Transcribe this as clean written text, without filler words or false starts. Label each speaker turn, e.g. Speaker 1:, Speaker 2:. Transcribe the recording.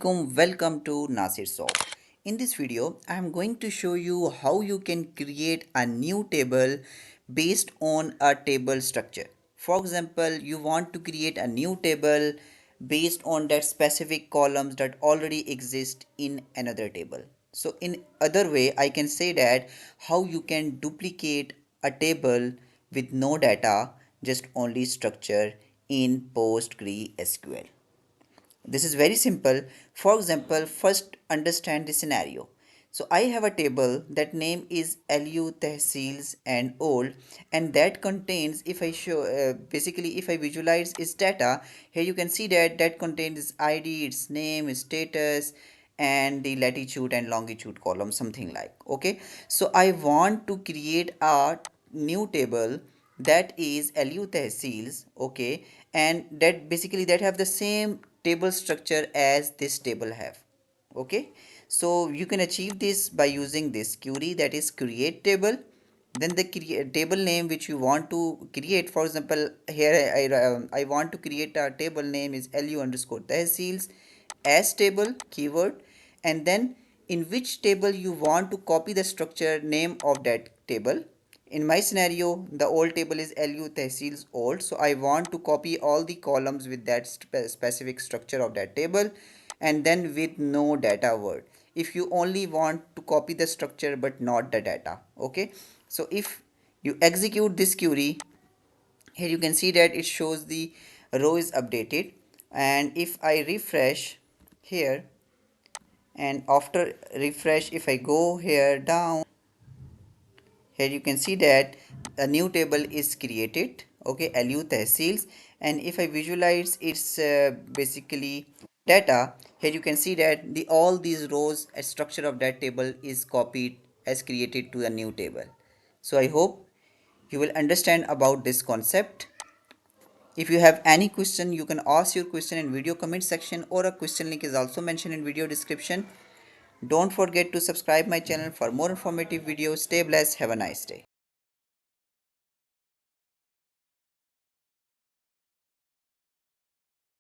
Speaker 1: Welcome to Nasir Soft. In this video, I am going to show you how you can create a new table based on a table structure. For example, you want to create a new table based on that specific columns that already exist in another table. So in other way, I can say that how you can duplicate a table with no data, just only structure in PostgreSQL. This is very simple. For example, first understand the scenario. So I have a table that name is LU Tehsils and old, and that contains, if I show basically if I visualize its data, here you can see that contains its ID, its name, its status, and the latitude and longitude column, something like. Okay, so I want to create a new table that is LU Tehsils, okay, and that basically that have the same table structure as this table have. Okay, so you can achieve this by using this query, that is create table, then the table name which you want to create. For example, here I want to create a table name is lu underscore tehsils as table keyword, and then in which table you want to copy the structure name of that table. In my scenario, the old table is lu tehsils old, so I want to copy all the columns with that specific structure of that table, and then with no data word. If you only want to copy the structure but not the data. Okay, so if you execute this query, here you can see that it shows the row is updated, and if I refresh here, and after refresh, if I go here down, here you can see that a new table is created. Okay, lu tehsils, and if I visualize its basically data, here you can see that the all these rows structure of that table is copied as created to a new table. So I hope you will understand about this concept. If you have any question, you can ask your question in video comment section, or a question link is also mentioned in video description. Don't forget to subscribe my channel for more informative videos. Stay blessed. Have a nice day.